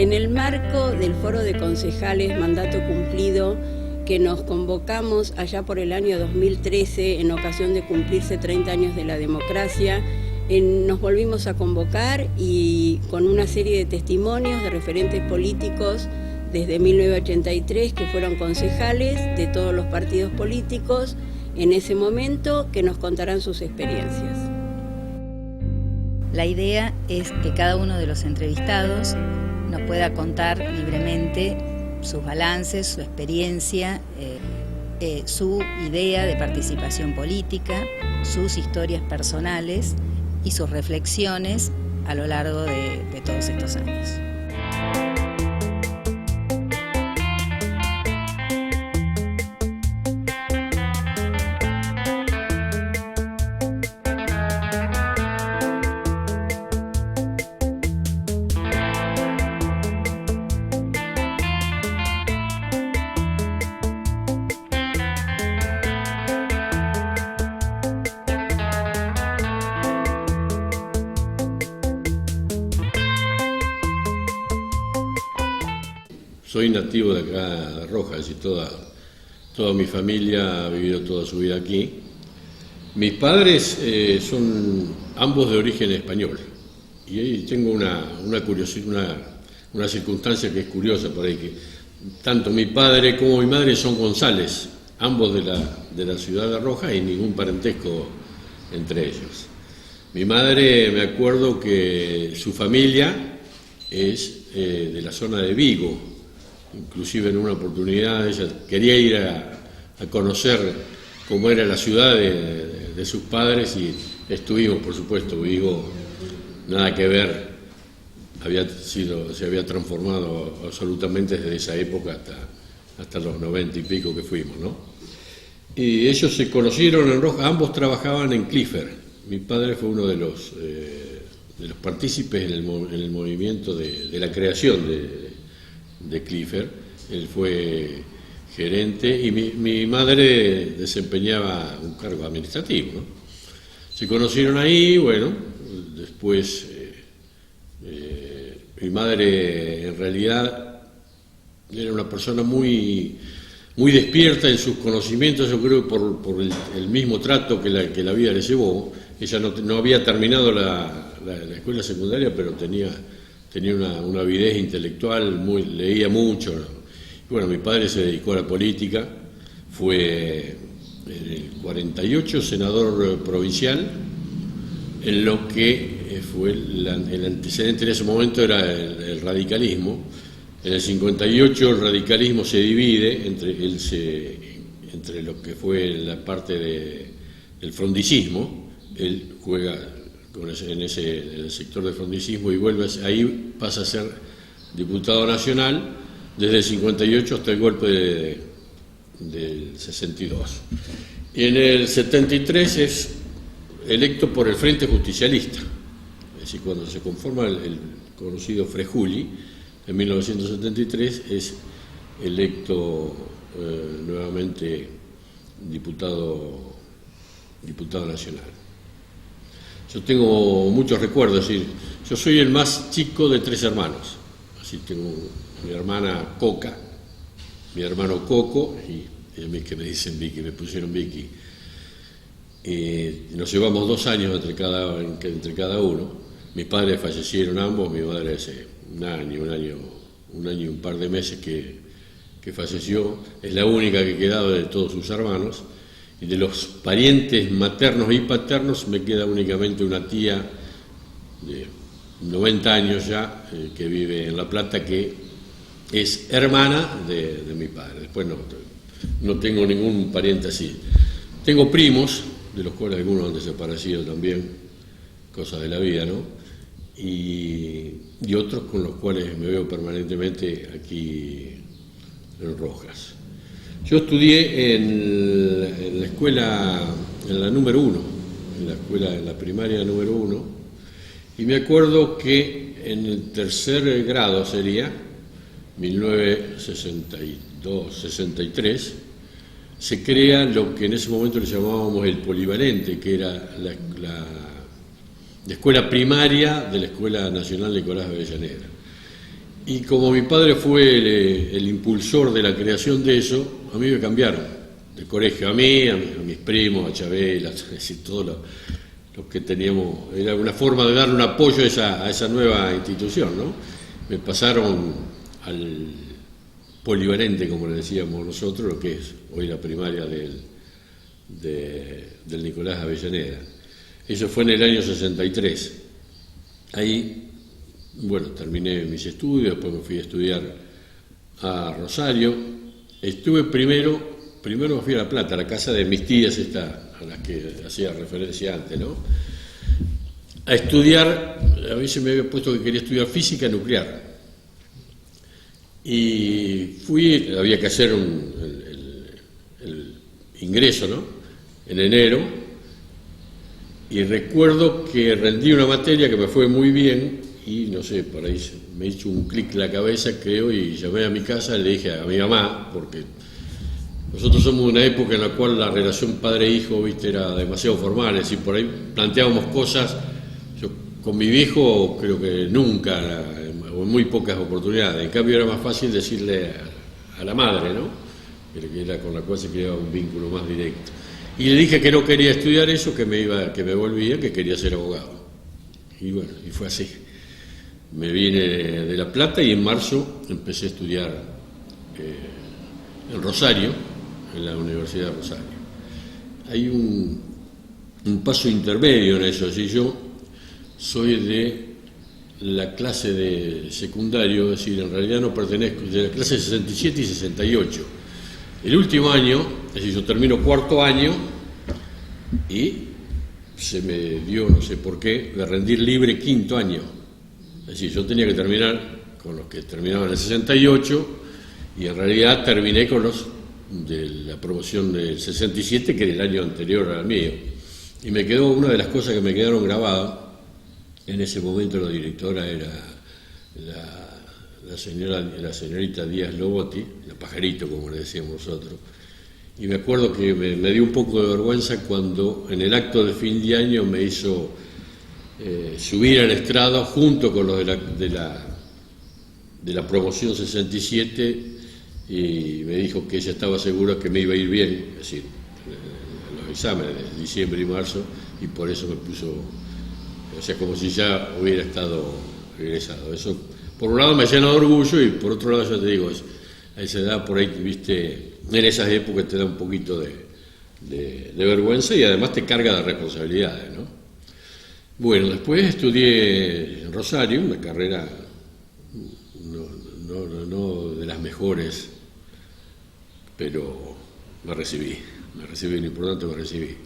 En el marco del Foro de Concejales Mandato Cumplido, que nos convocamos allá por el año 2013 en ocasión de cumplirse 30 años de la democracia, nos volvimos a convocar y con una serie de testimonios de referentes políticos desde 1983 que fueron concejales de todos los partidos políticos en ese momento, que nos contarán sus experiencias. La idea es que cada uno de los entrevistados nos pueda contar libremente sus balances, su experiencia, su idea de participación política, sus historias personales y sus reflexiones a lo largo de todos estos años. Soy nativo de acá, de Rojas, y toda mi familia ha vivido toda su vida aquí. Mis padres son ambos de origen español, y ahí tengo una curiosidad, una circunstancia que es curiosa por ahí, que tanto mi padre como mi madre son González, ambos de la ciudad de Rojas, y ningún parentesco entre ellos. Mi madre, me acuerdo que su familia es de la zona de Vigo. Inclusive en una oportunidad ella quería ir a conocer cómo era la ciudad de sus padres, y estuvimos, por supuesto. Vigo, nada que ver, se había transformado absolutamente desde esa época hasta los 90 y pico que fuimos, ¿no? Y ellos se conocieron en Rojas, ambos trabajaban en Clifford. Mi padre fue uno de los partícipes en el movimiento de la creación de Clifford. Él fue gerente y mi madre desempeñaba un cargo administrativo, ¿no? Se conocieron ahí, bueno, después mi madre en realidad era una persona muy despierta en sus conocimientos, yo creo por el mismo trato que la vida le llevó. Ella no había terminado la escuela secundaria, pero tenía una avidez intelectual, leía mucho, ¿no? Y bueno, mi padre se dedicó a la política, fue en el 48 senador provincial, en lo que fue el antecedente en ese momento era el radicalismo. En el 58 el radicalismo se divide entre lo que fue la parte del frondicismo. Él juega en el sector del frondicismo y ahí pasa a ser diputado nacional desde el 58 hasta el golpe del 62. Y en el 73 es electo por el Frente Justicialista, es decir, cuando se conforma el conocido Frejuli, en 1973 es electo nuevamente diputado nacional. Yo tengo muchos recuerdos, es decir, yo soy el más chico de 3 hermanos. Así tengo mi hermana Coca, mi hermano Coco, y a mí que me dicen Vicky, me pusieron Vicky. Nos llevamos 2 años entre cada uno. Mis padres fallecieron ambos, mi madre hace un año y un par de meses que falleció. Es la única que ha quedado de todos sus hermanos. Y de los parientes maternos y paternos me queda únicamente una tía de 90 años ya, que vive en La Plata, que es hermana de mi padre. Después no tengo ningún pariente así. Tengo primos, de los cuales algunos han desaparecido también, cosas de la vida, ¿no? Y otros con los cuales me veo permanentemente aquí en Rojas. Yo estudié en la escuela, en la número 1, en la primaria número 1, y me acuerdo que en el tercer grado sería, 1962-63, se crea lo que en ese momento le llamábamos el polivalente, que era la escuela primaria de la Escuela Nacional Nicolás de Avellaneda. Y como mi padre fue el impulsor de la creación de eso, a mí me cambiaron de colegio, a mí, a mis primos, a Chabela, es decir, todo lo que teníamos, era una forma de darle un apoyo a esa nueva institución, ¿no? Me pasaron al polivalente, como le decíamos nosotros, lo que es hoy la primaria del Nicolás Avellaneda. Eso fue en el año 63. Ahí, bueno, terminé mis estudios, después me fui a estudiar a Rosario. Estuve primero me fui a La Plata, a la casa de mis tías, a las que hacía referencia antes, ¿no? A estudiar, a mí se me había puesto que quería estudiar física nuclear. Y había que hacer el ingreso, ¿no? En enero, y recuerdo que rendí una materia que me fue muy bien, y no sé, por ahí me hizo un clic la cabeza, creo, y llamé a mi casa y le dije a mi mamá, porque nosotros somos de una época en la cual la relación padre-hijo, viste, era demasiado formal, es decir, por ahí planteábamos cosas. Yo con mi viejo creo que nunca, o en muy pocas oportunidades. En cambio era más fácil decirle a la madre, ¿no? Que era con la cual se creaba un vínculo más directo. Y le dije que no quería estudiar eso, que me volvía, que quería ser abogado. Y bueno, y fue así. Me vine de La Plata y en marzo empecé a estudiar en Rosario, en la Universidad de Rosario. Hay un paso intermedio en eso, si yo soy de la clase de secundario, es decir, en realidad no pertenezco, de la clase 67 y 68. El último año, es decir, yo termino cuarto año y se me dio, no sé por qué, de rendir libre quinto año. Es decir, yo tenía que terminar con los que terminaban en el 68 y en realidad terminé con los de la promoción del 67, que era el año anterior al mío. Y me quedó una de las cosas que me quedaron grabadas. En ese momento la directora era la señorita Díaz Lobotti, la Pajarito, como le decíamos nosotros. Y me acuerdo que me dio un poco de vergüenza cuando en el acto de fin de año me hizo subir al estrado junto con los de la promoción 67 y me dijo que ella estaba segura que me iba a ir bien, es decir, en los exámenes de diciembre y marzo, y por eso me puso, o sea, como si ya hubiera estado egresado. Eso, por un lado, me llena de orgullo y por otro lado, ya te digo, a esa edad por ahí, viste, en esas épocas te da un poquito de vergüenza y además te carga de responsabilidades, ¿no? Bueno, después estudié en Rosario, una carrera no de las mejores, pero me recibí, lo importante, me recibí.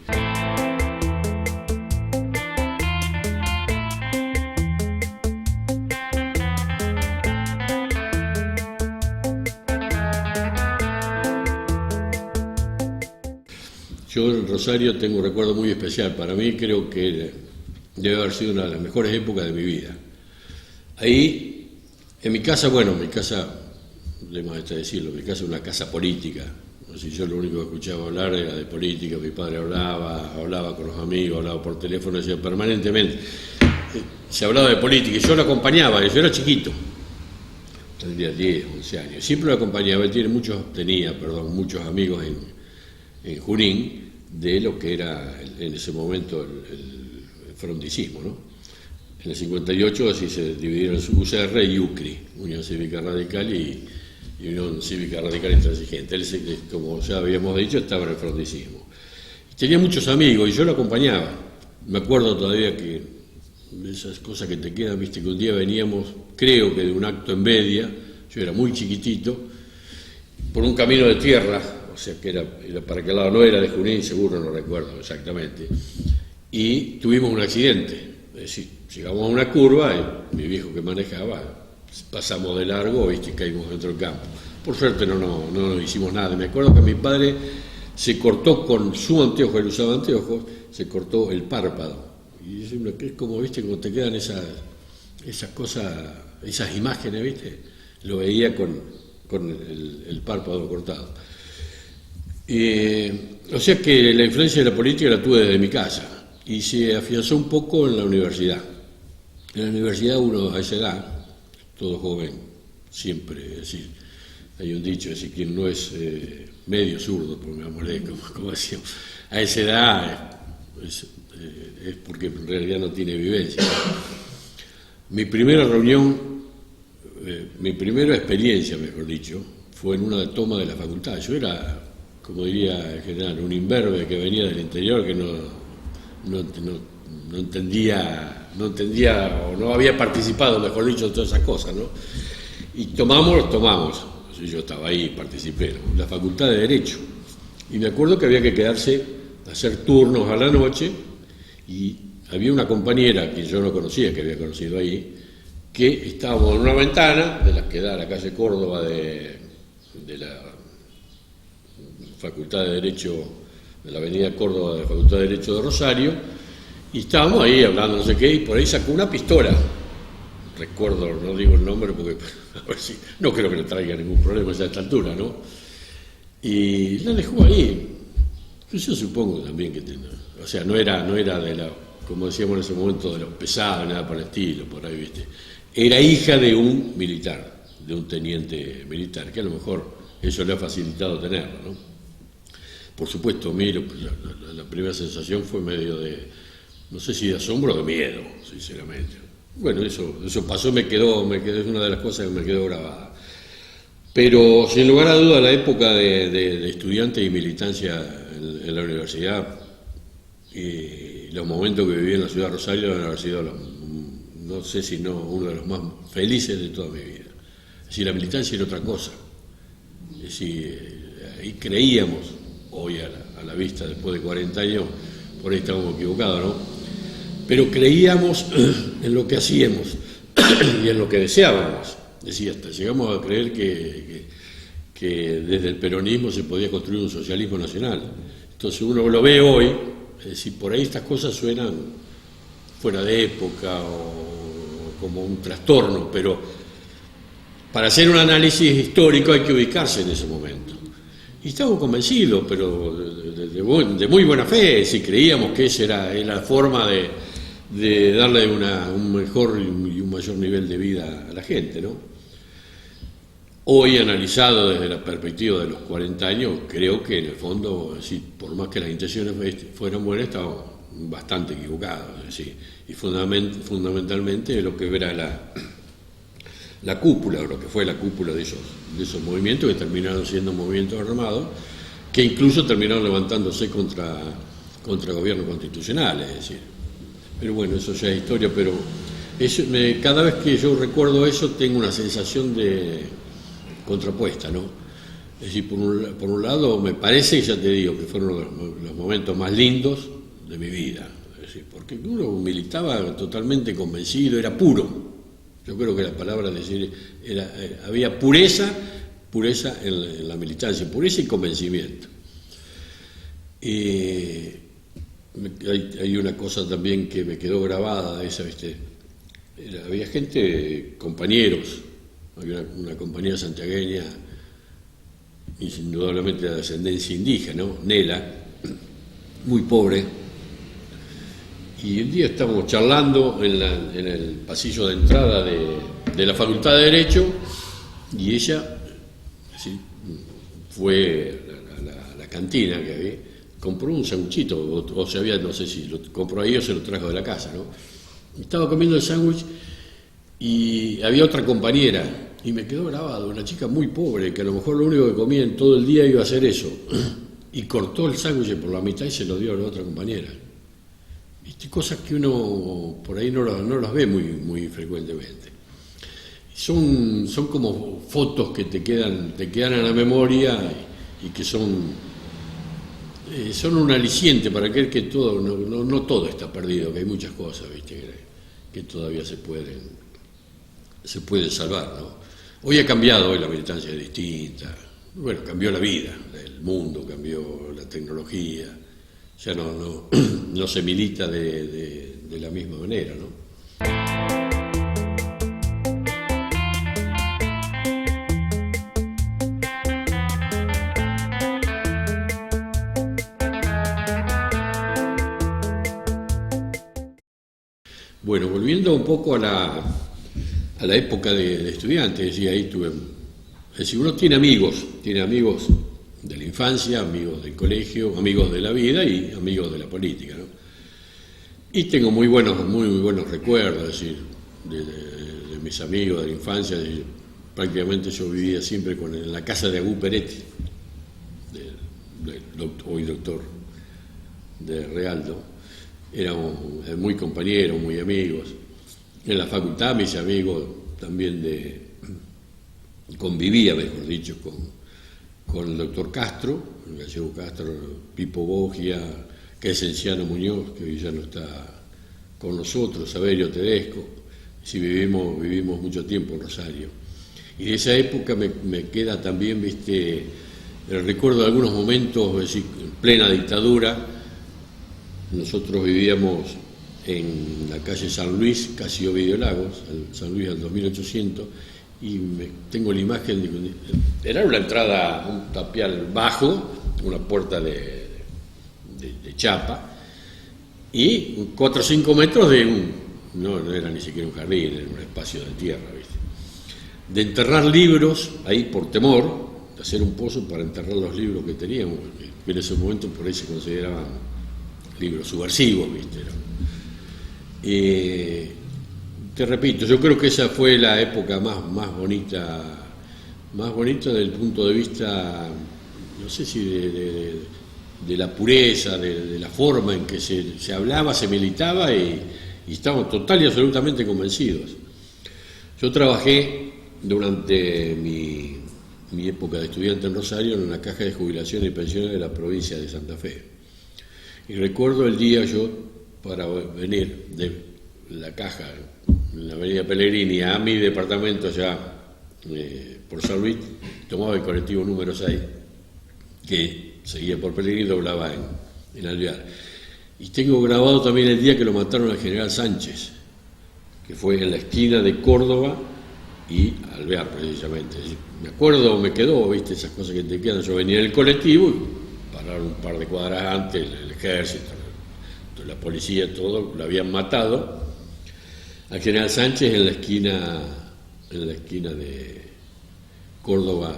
Yo en Rosario tengo un recuerdo muy especial. Para mí creo que debe haber sido una de las mejores épocas de mi vida. Ahí, en mi casa, debemos decirlo, mi casa es una casa política. Si yo lo único que escuchaba hablar era de política, mi padre hablaba con los amigos, hablaba por teléfono, decía permanentemente. Se hablaba de política y yo lo acompañaba, yo era chiquito, tendría 10, 11 años, siempre lo acompañaba. Tenía muchos amigos en Junín, de lo que era en ese momento el frondicismo, ¿no? En el 58 así se dividieron en UCR y UCRI, Unión Cívica Radical y Unión Cívica Radical Intransigente. Él, como ya habíamos dicho, estaba en el frondicismo. Tenía muchos amigos y yo lo acompañaba. Me acuerdo todavía que esas cosas que te quedan, viste, que un día veníamos, creo que de un acto en Bedia, yo era muy chiquitito, por un camino de tierra, o sea que era para aquel lado, no era de Junín, seguro, no recuerdo exactamente, y tuvimos un accidente. Es decir, llegamos a una curva y mi viejo que manejaba, pasamos de largo, viste, y caímos dentro del campo. Por suerte no hicimos nada. Me acuerdo que mi padre se cortó con su anteojo, él usaba anteojos, se cortó el párpado. Y es como, viste, como te quedan esas cosas, esas imágenes, viste, lo veía con el párpado cortado. O sea que la influencia de la política la tuve desde mi casa y se afianzó un poco en la universidad. En la universidad uno a esa edad, todo joven, siempre, es decir, hay un dicho, es decir, quien no es medio zurdo, pongámosle, como decíamos, a esa edad es porque en realidad no tiene vivencia. Mi primera reunión, mi primera experiencia, mejor dicho, fue en una toma de la facultad. Yo era, como diría el general, un imberbe que venía del interior, que no entendía o no había participado, mejor dicho, en todas esas cosas, ¿no? Y tomamos. Yo estaba ahí, participé, ¿no? La Facultad de Derecho. Y me acuerdo que había que quedarse a hacer turnos a la noche, y había una compañera que yo no conocía, que había conocido ahí, que estábamos en una ventana de las que da a la calle Córdoba de la Facultad de Derecho, de la avenida Córdoba de la Facultad de Derecho de Rosario, y estábamos ahí hablando no sé qué, y por ahí sacó una pistola. Recuerdo, no digo el nombre porque a ver si no creo que le traiga ningún problema a esta altura, ¿no? Y la dejó ahí. Yo supongo también que o sea, no era de la, como decíamos en ese momento, de los pesados, nada por el estilo, por ahí, ¿viste? Era hija de un militar, de un teniente militar, que a lo mejor eso le ha facilitado tenerlo, ¿no? Por supuesto, miro, pues, la primera sensación fue medio de, no sé si de asombro o de miedo, sinceramente. Bueno, eso pasó, me quedó, es una de las cosas que me quedó grabada. Pero, sin lugar a duda, la época de estudiante y militancia en la universidad y los momentos que viví en la ciudad de Rosario deben haber sido, no sé si no, uno de los más felices de toda mi vida. Es decir, la militancia era otra cosa. Es decir, ahí creíamos, hoy a la vista, después de 40 años, por ahí estamos equivocados, ¿no? Pero creíamos en lo que hacíamos y en lo que deseábamos. Es decir, hasta llegamos a creer que desde el peronismo se podía construir un socialismo nacional. Entonces uno lo ve hoy, es decir, por ahí estas cosas suenan fuera de época o como un trastorno, pero para hacer un análisis histórico hay que ubicarse en ese momento. Y estamos convencidos, pero de muy buena fe, si creíamos que esa era la forma de darle un mejor y un mayor nivel de vida a la gente, ¿no? Hoy, analizado desde la perspectiva de los 40 años, creo que en el fondo, sí, por más que las intenciones fueran buenas, estábamos bastante equivocados. Es decir, y fundamentalmente lo que era la cúpula, o lo que fue la cúpula de esos movimientos, que terminaron siendo movimientos armados, que incluso terminaron levantándose contra gobiernos constitucionales, es decir. Pero bueno, eso ya es historia, pero cada vez que yo recuerdo eso tengo una sensación de contrapuesta, ¿no? Es decir, por un lado me parece, ya te digo, que fueron los momentos más lindos de mi vida, es decir, porque uno militaba totalmente convencido, era puro. Yo creo que la palabra decir había pureza en la militancia, pureza y convencimiento. Hay una cosa también que me quedó grabada de esa, ¿viste? Había gente, compañeros, había una compañera santiagueña, indudablemente de ascendencia indígena, ¿no? Nela, muy pobre, y un día estábamos charlando en el pasillo de entrada de la Facultad de Derecho, y ella, ¿sí?, fue a la cantina que había, compró un sanguchito, o se había, no sé si lo compró ahí o se lo trajo de la casa, ¿no? Estaba comiendo el sándwich y había otra compañera, y me quedó grabado, una chica muy pobre, que a lo mejor lo único que comía en todo el día iba a ser eso, y cortó el sándwich por la mitad y se lo dio a la otra compañera. ¿Viste? Cosas que uno por ahí no las ve muy frecuentemente. Son como fotos que te quedan en la memoria y que son un aliciente para creer que todo, no todo está perdido, que hay muchas cosas, ¿viste?, que todavía se pueden salvar, ¿no? Hoy ha cambiado, hoy la militancia es distinta. Bueno, cambió la vida, el mundo, cambió la tecnología, ya no se milita de la misma manera, ¿no? Bueno, volviendo un poco a a la época de estudiante, es decir, ahí tuve, es decir, uno tiene amigos de la infancia, amigos del colegio, amigos de la vida y amigos de la política, ¿no? Y tengo muy buenos recuerdos, es decir, de mis amigos de la infancia. Prácticamente yo vivía siempre en la casa de Agú Peretti, hoy doctor de Realdo. Éramos muy compañeros, muy amigos. En la facultad mis amigos también convivía, mejor dicho, con el doctor Castro, el gallego Castro, Pipo Bogia, que es Enciano Muñoz, que hoy ya no está con nosotros, Saverio Tedesco. Sí, vivimos mucho tiempo en Rosario. Y de esa época me queda también, el recuerdo de algunos momentos, es decir, en plena dictadura. Nosotros vivíamos en la calle San Luis, casi Ovidio Lagos, San Luis al 2800, y tengo la imagen era una entrada, un tapial bajo, una puerta de chapa, y 4 o 5 metros no era ni siquiera un jardín, era un espacio de tierra, ¿viste? De enterrar libros, ahí por temor, de hacer un pozo para enterrar los libros que teníamos, que en ese momento por ahí se consideraban libros subversivos, ¿viste? Te repito, yo creo que esa fue la época más bonita desde el punto de vista, no sé si de la pureza, de la forma en que se hablaba, se militaba y estábamos total y absolutamente convencidos. Yo trabajé durante mi época de estudiante en Rosario en una caja de jubilación y pensiones de la provincia de Santa Fe. Y recuerdo el día yo, para venir de la caja en la avenida Pellegrini a mi departamento allá por San Luis, tomaba el colectivo número 6, que seguía por Pellegrini y doblaba en Alvear. Y tengo grabado también el día que lo mataron al general Sánchez, que fue en la esquina de Córdoba y Alvear, precisamente. Me acuerdo, me quedó, viste, esas cosas que te quedan. Yo venía en el colectivo y pararon un par de cuadras antes, el ejército, la policía, todo, lo habían matado al general Sánchez en la esquina de Córdoba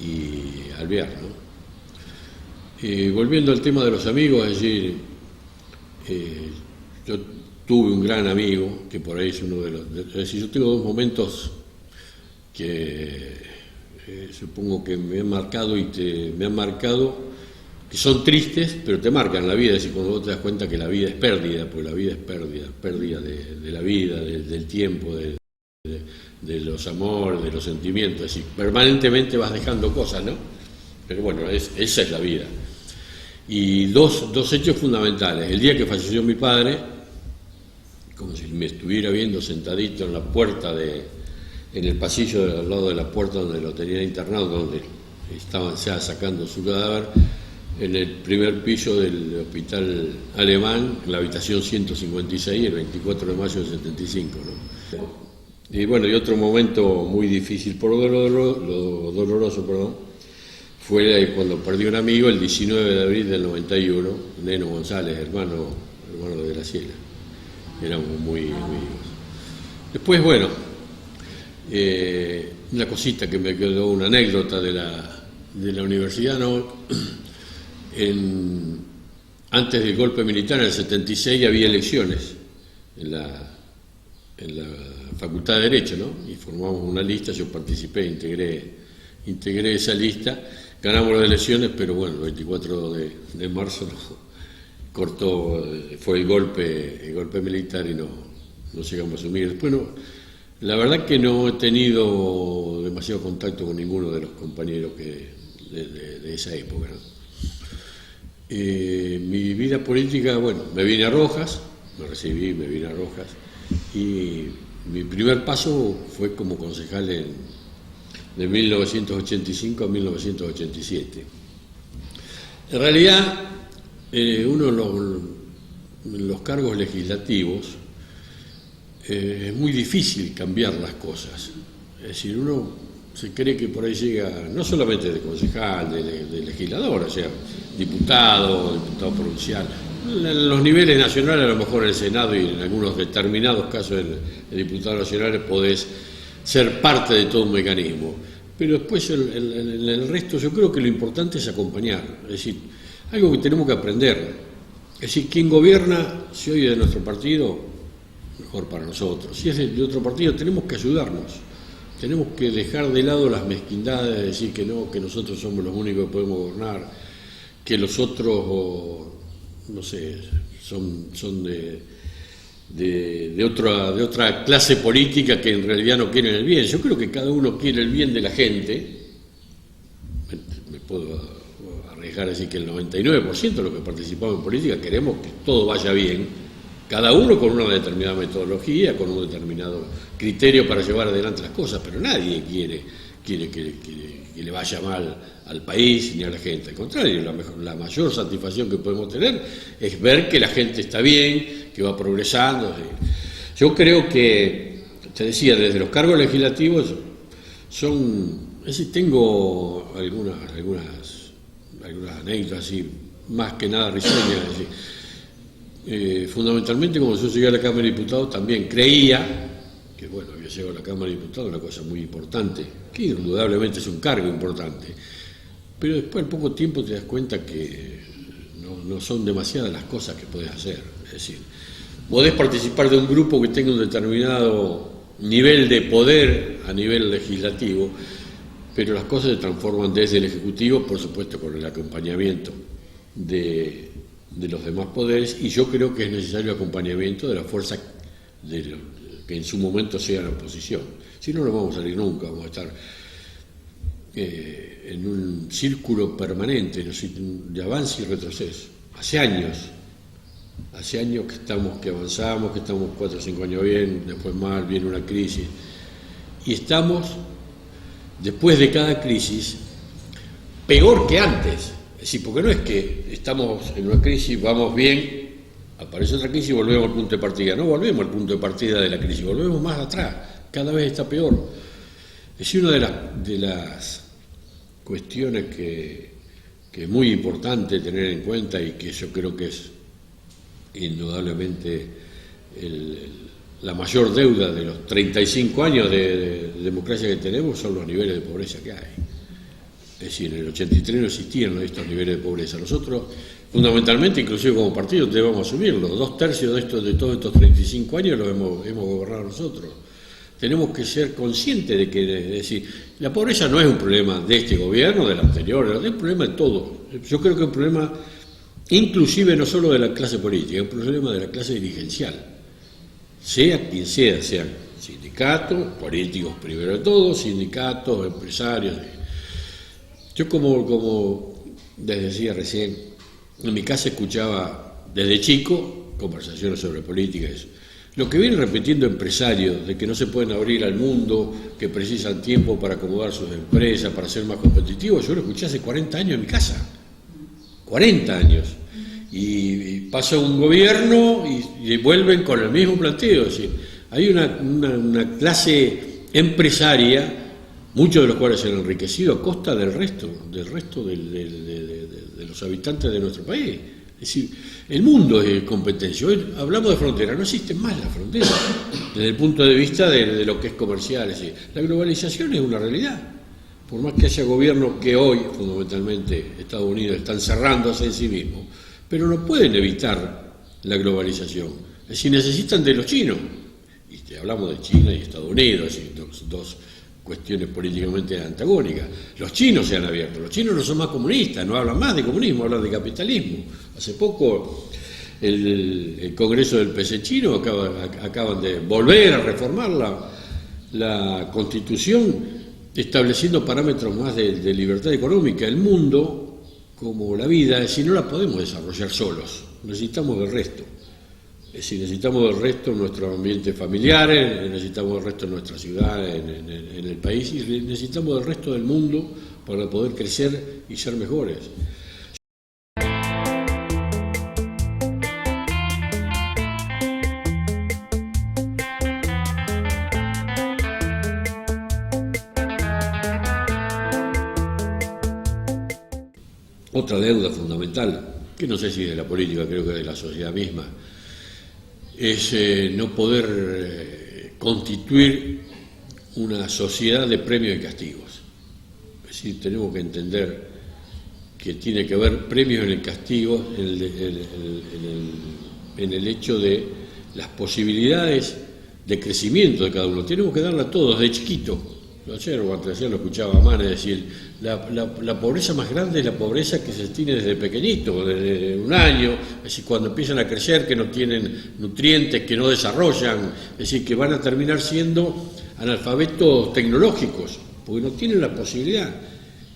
y Alvear, ¿no? Volviendo al tema de los amigos, es decir, yo tuve un gran amigo, que por ahí es uno de los... Es decir, yo tengo 2 momentos que supongo que me han marcado que son tristes, pero te marcan la vida. Es decir, cuando vos te das cuenta que la vida es pérdida, porque la vida es pérdida de la vida, del tiempo, de los amores, de los sentimientos. Es decir, permanentemente vas dejando cosas, ¿no? Pero bueno, esa es la vida. Y dos hechos fundamentales. El día que falleció mi padre, como si me estuviera viendo sentadito en la puerta en el pasillo al lado de la puerta donde lo tenían internado, donde estaban ya sacando su cadáver, en el primer piso del hospital alemán, en la habitación 156, el 24 de mayo del 75, ¿no? Y bueno, y otro momento muy difícil, lo doloroso, fue cuando perdí un amigo el 19 de abril del 91, Neno González, hermano de Graciela. Éramos muy amigos. Después, bueno, una cosita que me quedó, una anécdota de la universidad, ¿no? Antes del golpe militar, en el 76, había elecciones en la Facultad de Derecho, ¿no? Y formamos una lista, yo participé, integré esa lista, ganamos las elecciones, pero bueno, el 24 de marzo cortó, fue el golpe militar y no llegamos a asumir. Después la verdad que no he tenido demasiado contacto con ninguno de los compañeros de esa época, ¿no? Mi vida política, bueno, me vine a Rojas, me recibí, me vine a Rojas, y mi primer paso fue como concejal de 1985 a 1987. En realidad, uno en los cargos legislativos es muy difícil cambiar las cosas. Es decir, uno se cree que por ahí llega, no solamente de concejal, de legislador, o sea, diputado provincial, En los niveles nacionales, a lo mejor en el Senado y en algunos determinados casos el diputado nacional podés ser parte de todo un mecanismo. Pero después en el resto yo creo que lo importante es acompañar. Es decir, algo que tenemos que aprender. Es decir, quien gobierna, si hoy es de nuestro partido, mejor para nosotros. Si es de otro partido, tenemos que ayudarnos. Tenemos que dejar de lado las mezquindades, de decir que no, que nosotros somos los únicos que podemos gobernar, que los otros, no sé, son de otra clase política que en realidad no quieren el bien. Yo creo que cada uno quiere el bien de la gente. Me puedo arriesgar a decir que el 99% de los que participamos en política queremos que todo vaya bien, cada uno con una determinada metodología, con un determinado criterio para llevar adelante las cosas, pero nadie quiere que le vaya mal al país ni a la gente. Al contrario, la mayor satisfacción que podemos tener es ver que la gente está bien, que va progresando. Yo creo que, te decía, desde los cargos legislativos tengo algunas anécdotas así, más que nada risueñas. Fundamentalmente, como yo llegué a la Cámara de Diputados, también creía que, bueno, había llegado a la Cámara de Diputados, una cosa muy importante, que indudablemente es un cargo importante, pero después al poco tiempo te das cuenta que no son demasiadas las cosas que podés hacer. Es decir, podés participar de un grupo que tenga un determinado nivel de poder a nivel legislativo, pero las cosas se transforman desde el Ejecutivo, por supuesto con el acompañamiento de los demás poderes, y yo creo que es necesario acompañamiento de la fuerza que en su momento sea la oposición. Si no, no vamos a salir nunca, vamos a estar en un círculo permanente de avance y retroceso. Hace años que avanzamos, que estamos 4 o 5 años bien, después mal, viene una crisis, y estamos, después de cada crisis, peor que antes. Es decir, porque no es que estamos en una crisis, vamos bien, aparece otra crisis y volvemos al punto de partida. No volvemos al punto de partida de la crisis, volvemos más atrás, cada vez está peor. Es decir, una de las cuestiones que es muy importante tener en cuenta y que yo creo que es indudablemente la mayor deuda de los 35 años de democracia que tenemos son los niveles de pobreza que hay. Es decir, en el 83 no existían estos niveles de pobreza. Nosotros, fundamentalmente, inclusive como partido, debemos asumirlo. 2/3 de todos estos 35 años los hemos gobernado nosotros. Tenemos que ser conscientes de que, es decir, la pobreza no es un problema de este gobierno, del anterior, es un problema de todo. Yo creo que es un problema, inclusive no solo de la clase política, es un problema de la clase dirigencial. Sea quien sea, sean sindicatos, políticos primero de todo, sindicatos, empresarios. Yo como les decía recién, en mi casa escuchaba desde chico conversaciones sobre política y eso. Lo que vienen repitiendo empresarios, de que no se pueden abrir al mundo, que precisan tiempo para acomodar sus empresas, para ser más competitivos, yo lo escuché hace 40 años en mi casa. 40 años. Y pasa un gobierno y vuelven con el mismo planteo. Es decir, hay una clase empresaria, muchos de los cuales se han enriquecido a costa del resto de los habitantes de nuestro país. Es decir, el mundo es competencia. Hoy hablamos de fronteras, no existen más las fronteras desde el punto de vista de lo que es comercial. Es decir, la globalización es una realidad. Por más que haya gobiernos que hoy, fundamentalmente Estados Unidos, están cerrándose en sí mismos, pero no pueden evitar la globalización. Es decir, necesitan de los chinos. Y hablamos de China y Estados Unidos, es decir, dos cuestiones políticamente antagónicas. Los chinos se han abierto, los chinos no son más comunistas, no hablan más de comunismo, hablan de capitalismo. Hace poco el Congreso del PC chino acaban de volver a reformar la Constitución, estableciendo parámetros más de libertad económica. El mundo, como la vida, es decir, no la podemos desarrollar solos, necesitamos del resto. Es decir, necesitamos del resto en nuestros ambientes familiares, necesitamos del resto en nuestra ciudad, en el país, y necesitamos del resto del mundo para poder crecer y ser mejores. Otra deuda fundamental que no sé si de la política, creo que de la sociedad misma, es no poder constituir una sociedad de premios y castigos. Es decir, tenemos que entender que tiene que haber premios en el castigo, en el hecho de las posibilidades de crecimiento de cada uno. Tenemos que darla a todos, de chiquito. Ayer lo escuchaba a Mane decir, la pobreza más grande es la pobreza que se tiene desde pequeñito, desde un año, es decir, cuando empiezan a crecer, que no tienen nutrientes, que no desarrollan, es decir, que van a terminar siendo analfabetos tecnológicos, porque no tienen la posibilidad.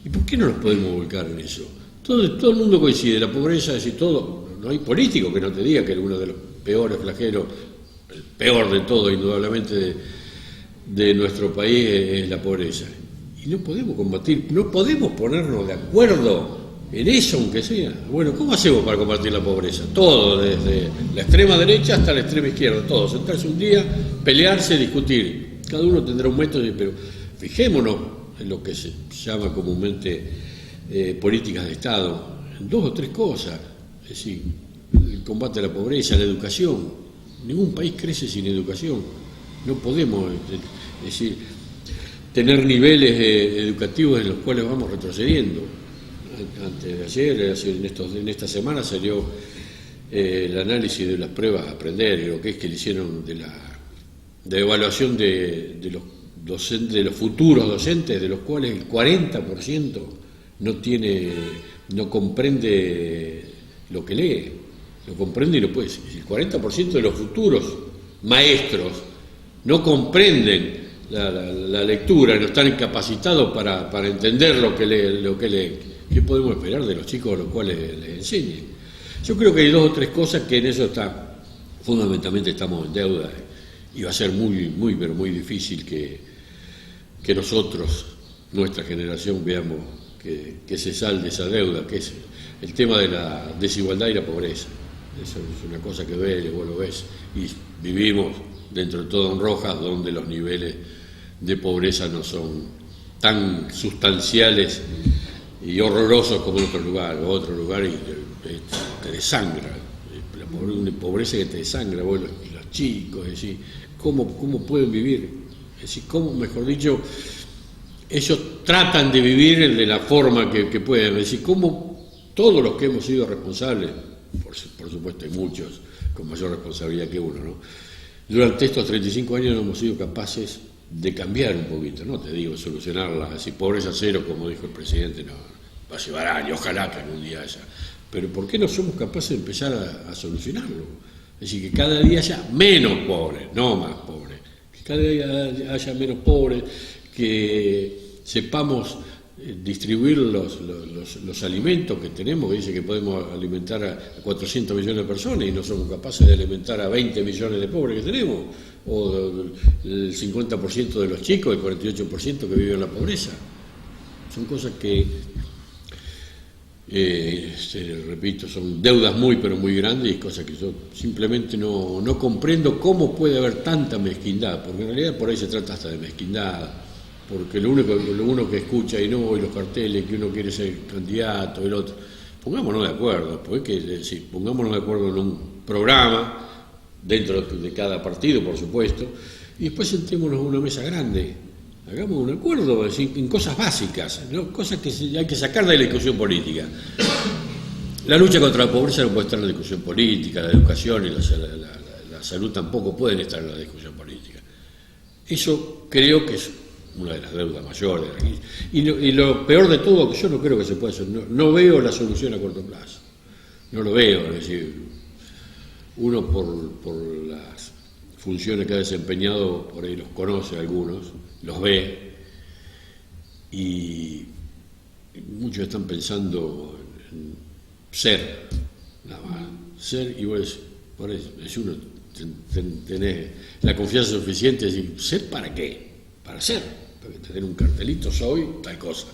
¿Y por qué no nos podemos volcar en eso? Todo el mundo coincide, la pobreza, es decir, todo, no hay político que no te diga que uno de los peores flagelos, el peor de todo, indudablemente, de nuestro país es la pobreza. Y no podemos combatir, no podemos ponernos de acuerdo en eso, aunque sea. Bueno, ¿cómo hacemos para combatir la pobreza? Todo, desde la extrema derecha hasta la extrema izquierda, todo. Sentarse un día, pelearse, discutir. Cada uno tendrá un método, pero fijémonos en lo que se llama comúnmente políticas de Estado, en 2 o 3 cosas. Es decir, el combate a la pobreza, la educación. Ningún país crece sin educación. No podemos, es decir, tener niveles educativos en los cuales vamos retrocediendo. Antes de ayer, en esta semana salió el análisis de las pruebas a aprender, lo que es que le hicieron de evaluación de los docentes, de los futuros docentes, de los cuales el 40% no comprende lo que lee, lo comprende y lo puede decir. El 40% de los futuros maestros no comprenden la lectura, no están incapacitados para entender lo que leen. ¿Qué podemos esperar de los chicos a los cuales les enseñen? Yo creo que hay 2 o 3 cosas que en eso fundamentalmente estamos en deuda, y va a ser muy, pero muy difícil que nosotros, nuestra generación, veamos que se salde esa deuda, que es el tema de la desigualdad y la pobreza. Eso es una cosa que vos lo ves, y vivimos dentro de todo en Rojas, donde los niveles de pobreza no son tan sustanciales y horrorosos como en otro lugar y te desangra, una pobreza que te desangra, vos los chicos, es decir, ¿cómo pueden vivir? Es decir, ¿cómo, mejor dicho, ellos tratan de vivir de la forma que pueden? Es decir, ¿cómo todos los que hemos sido responsables, por supuesto hay muchos con mayor responsabilidad que uno, ¿no? Durante estos 35 años no hemos sido capaces de cambiar un poquito, no te digo solucionarla, así pobreza cero, como dijo el presidente, no, va a llevar años, ojalá que algún día haya, pero ¿por qué no somos capaces de empezar a solucionarlo? Es decir, que cada día haya menos pobres, no más pobres, que cada día haya menos pobres, que sepamos distribuir los alimentos que tenemos, que dice que podemos alimentar a 400 millones de personas y no somos capaces de alimentar a 20 millones de pobres que tenemos, o el 50% de los chicos, el 48% que viven en la pobreza. Son cosas que, repito, son deudas pero muy grandes, y cosas que yo simplemente no comprendo cómo puede haber tanta mezquindad, porque en realidad por ahí se trata hasta de mezquindad, porque lo uno que escucha y los carteles, que uno quiere ser candidato, el otro, pongámonos de acuerdo, pongámonos de acuerdo en un programa, dentro de cada partido, por supuesto, y después sentémonos en una mesa grande, hagamos un acuerdo en cosas básicas, ¿no? Cosas que hay que sacar de la discusión política. La lucha contra la pobreza no puede estar en la discusión política, la educación y la salud tampoco pueden estar en la discusión política. Eso creo que es una de las deudas mayores. Y lo peor de todo, que yo no creo que se pueda hacer, no veo la solución a corto plazo. No lo veo, es decir, uno por las funciones que ha desempeñado, por ahí los conoce algunos, los ve, y muchos están pensando en ser, nada más, ser, y vos por eso, es uno, tenés la confianza suficiente de decir, ¿ser para qué? Para ser, para tener un cartelito, soy tal cosa,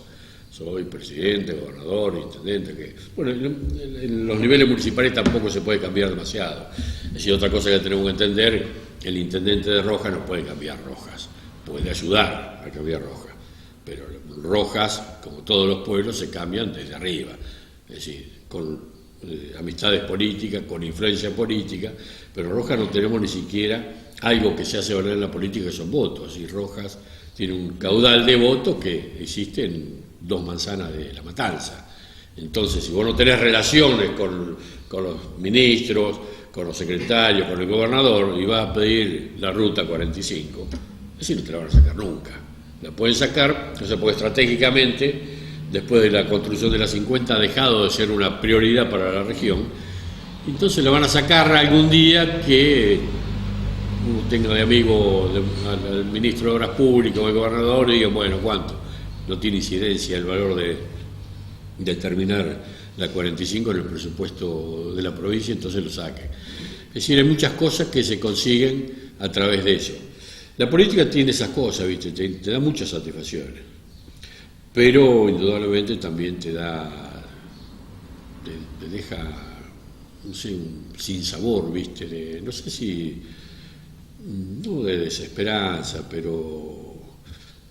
soy presidente, gobernador, intendente, que bueno, en los niveles municipales tampoco se puede cambiar demasiado. Es decir, otra cosa que tenemos que entender, el intendente de Rojas no puede cambiar Rojas, puede ayudar a cambiar Rojas, pero Rojas, como todos los pueblos, se cambian desde arriba, es decir, con amistades políticas, con influencia política, pero Rojas no tenemos ni siquiera algo que se hace valer en la política, que son votos, y Rojas tiene un caudal de votos que existe en 2 manzanas de La Matanza. Entonces, si vos no tenés relaciones con los ministros, con los secretarios, con el gobernador, y vas a pedir la ruta 45, así no te la van a sacar nunca. La pueden sacar, o sea, porque estratégicamente, después de la construcción de la 50, ha dejado de ser una prioridad para la región, entonces la van a sacar algún día que uno tenga de amigo al ministro de Obras Públicas o al gobernador y diga, bueno, ¿cuánto? No tiene incidencia el valor de terminar la 45 en el presupuesto de la provincia, entonces lo saque. Es decir, hay muchas cosas que se consiguen a través de eso. La política tiene esas cosas, ¿viste? Te da muchas satisfacciones, pero indudablemente también te deja, no sé, un sinsabor, ¿viste? No sé si, no de desesperanza, pero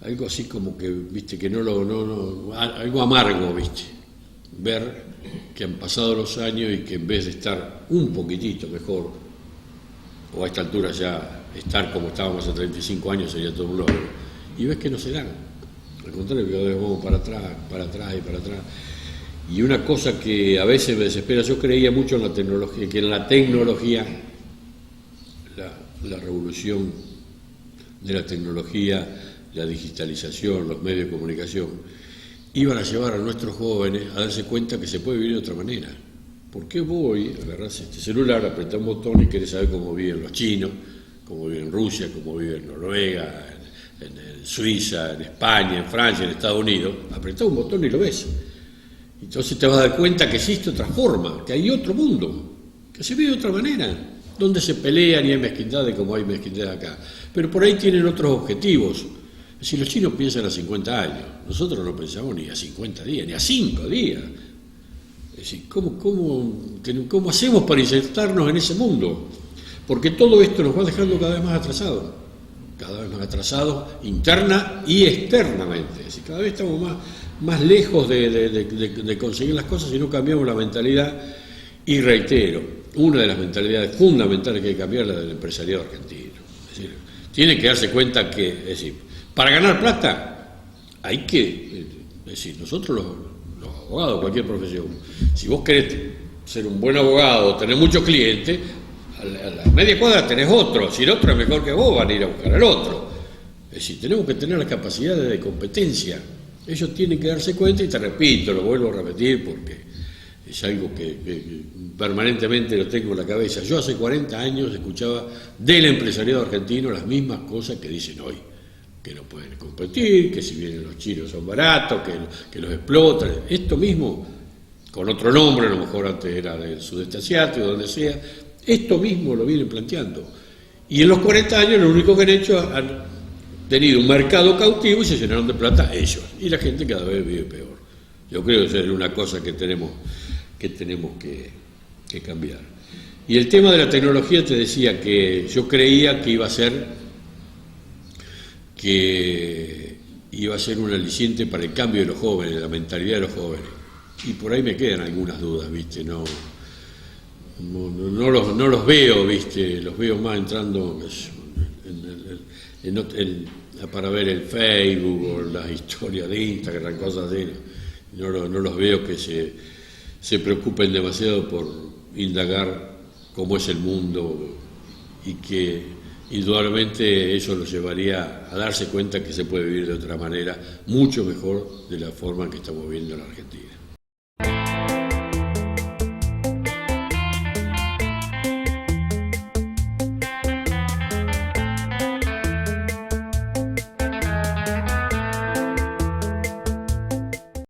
algo así como que, ¿viste? Que algo amargo, ¿viste? Ver que han pasado los años y que en vez de estar un poquitito mejor, o a esta altura ya estar como estábamos hace 35 años sería todo un logro, y ves que no se dan, al contrario, que cada vez vamos para atrás y para atrás. Y una cosa que a veces me desespera, yo creía mucho en la tecnología, que en la tecnología, la revolución de la tecnología, la digitalización, los medios de comunicación, iban a llevar a nuestros jóvenes a darse cuenta que se puede vivir de otra manera. ¿Por qué voy, agarrás este celular, apretás un botón y querés saber cómo viven los chinos, cómo viven en Rusia, cómo viven en Noruega, en Suiza, en España, en Francia, en Estados Unidos? Apretás un botón y lo ves. Entonces te vas a dar cuenta que existe otra forma, que hay otro mundo, que se vive de otra manera, donde se pelean y hay mezquindades como hay mezquindades acá. Pero por ahí tienen otros objetivos. Si los chinos piensan a 50 años, nosotros no pensamos ni a 50 días, ni a 5 días. Es decir, ¿cómo hacemos para insertarnos en ese mundo? Porque todo esto nos va dejando cada vez más atrasados interna y externamente. Es decir, cada vez estamos más lejos de conseguir las cosas si no cambiamos la mentalidad. Y reitero, una de las mentalidades fundamentales que hay que cambiar es la del empresariado argentino. Es decir, tiene que darse cuenta que, para ganar plata hay que, nosotros los abogados, cualquier profesión, si vos querés ser un buen abogado, tener muchos clientes, a la media cuadra tenés otro, si el otro es mejor que vos van a ir a buscar al otro. Es decir, tenemos que tener las capacidades de competencia, ellos tienen que darse cuenta, y te repito, lo vuelvo a repetir porque es algo que permanentemente lo tengo en la cabeza. Yo hace 40 años escuchaba del empresariado argentino las mismas cosas que dicen hoy, que no pueden competir, que si vienen los chinos son baratos, que los explotan. Esto mismo, con otro nombre, a lo mejor antes era del sudeste asiático, donde sea, esto mismo lo vienen planteando. Y en los 40 años lo único que han hecho, han tenido un mercado cautivo y se llenaron de plata ellos. Y la gente cada vez vive peor. Yo creo que esa es una cosa que tenemos que cambiar. Y el tema de la tecnología, te decía que yo creía que iba a ser un aliciente para el cambio de los jóvenes, de la mentalidad de los jóvenes. Y por ahí me quedan algunas dudas, ¿viste? No los veo, ¿viste? Los veo más entrando para ver el Facebook o las historias de Instagram, cosas así. No los veo que se preocupen demasiado por indagar cómo es el mundo, y que indudablemente eso los llevaría a darse cuenta que se puede vivir de otra manera, mucho mejor de la forma en que estamos viviendo en la Argentina.